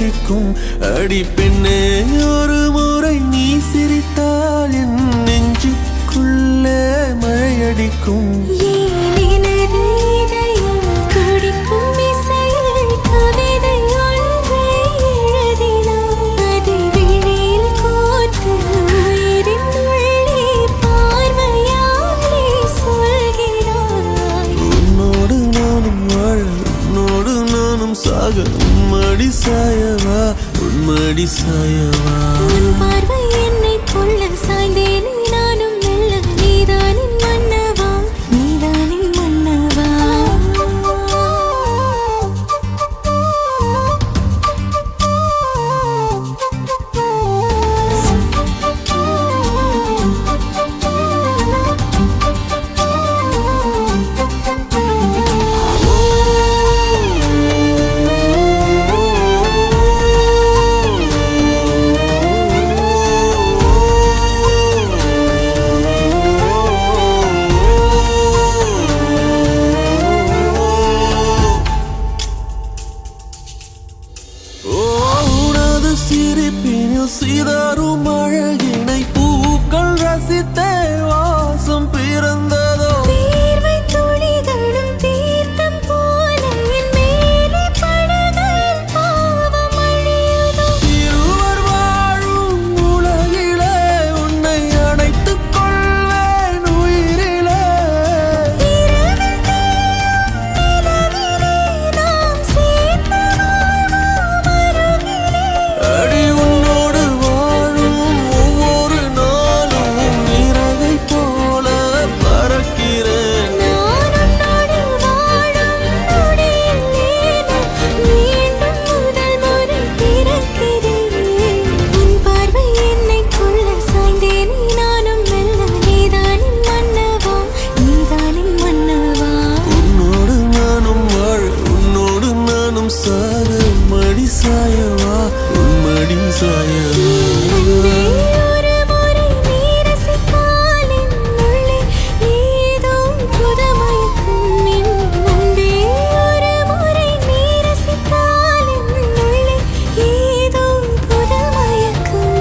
மழையடிக்கும். அடி பெண்ணே ஒரு முறை நீ சிரித்தால் என் நெஞ்சுக்குள்ளே மழையடிக்கும். சாக உன்மடி சாயவா, உன்மடி சாயவா. உன் பார்வை என்னை கொள்ள சாய்ந்தேனே நானும் மெல்ல. நீதானின் மன்னவா, நீதானின் மன்னவா. சிரிப்பினில் சிதறும் அழகினை பூக்கள் ரசித்தே வாசம் பிறந்ததோ. தீர்வை துளிகளும் தீர்த்தம் போல என் மேலே படுகையில் பாவம் அழியுதோ. இருவர் வாழும் உலகிலே உன்னை அணைத்துக் கொள்வேன் உயிரிலே. இரவில் தேயும் நிலவிலே நாம் சேர்ந்து வாழ்வோம் அருகிலே. அடி உன்னோடு வாழும் ஒவ்வொரு நாளும் இறகை போல பறக்கிறேன். நான் உன்னோடு வாழும் நொடியில் மீண்டும் முதல் முறை பிறக்கிறேன். உன் பார்வை என்னை கொள்ள சாய்ந்தேனே நானும் மெல்ல. நீதானின் மன்னவா, நீதானின் மன்னவா. உன்னோடு நானும் வாழ, உன்னோடு நானும் சாக மடி சாயவா, உன்மடி சாயவா. அன்பே ஒரு முறை நீ ரசித்தால் என் உள்ளே ஏதோ புதுமயக்கம். என் அன்பே ஒரு முறை நீ ரசித்தால் என் உள்ளே ஏதோ புதுமயக்கம்.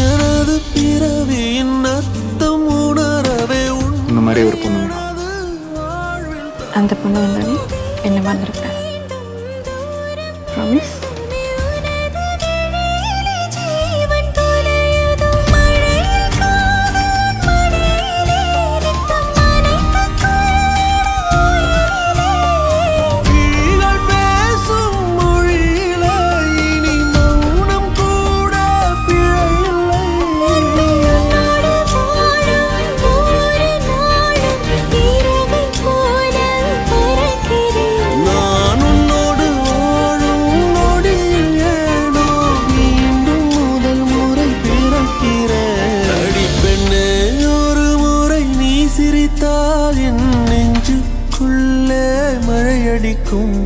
எனது பிறவியின் அர்த்தம் உணரவே இந்த மாதிரி ஒரு பொண்ணு வேணும். அந்த பொண்ணு வந்தாலே என்ன மறந்துருப்பேன். ப்ராமிஸ். ஜீவன் தொலையுதோ மழையில் காதல் மடியிலே நித்தம் நனைத்துக் கொள்ளிட உயிரிலே. விழிகள் பேசும் மொழியிலே இனி மௌனம் கூட பிழையில்லை. உன்னோடு வாழும் ஒவ்வொரு நாளும் இறகை போல பறக்கிறேன். நான் உன்னோடு வாழும் நொடியில் ஏனோ மீண்டும் முதல் முறை பிறக்கிறேன். அடி பெண்ணே ஒரு முறை நீ சிரித்தால் என் நெஞ்சுக்குள்ளே மழையடிக்கும்.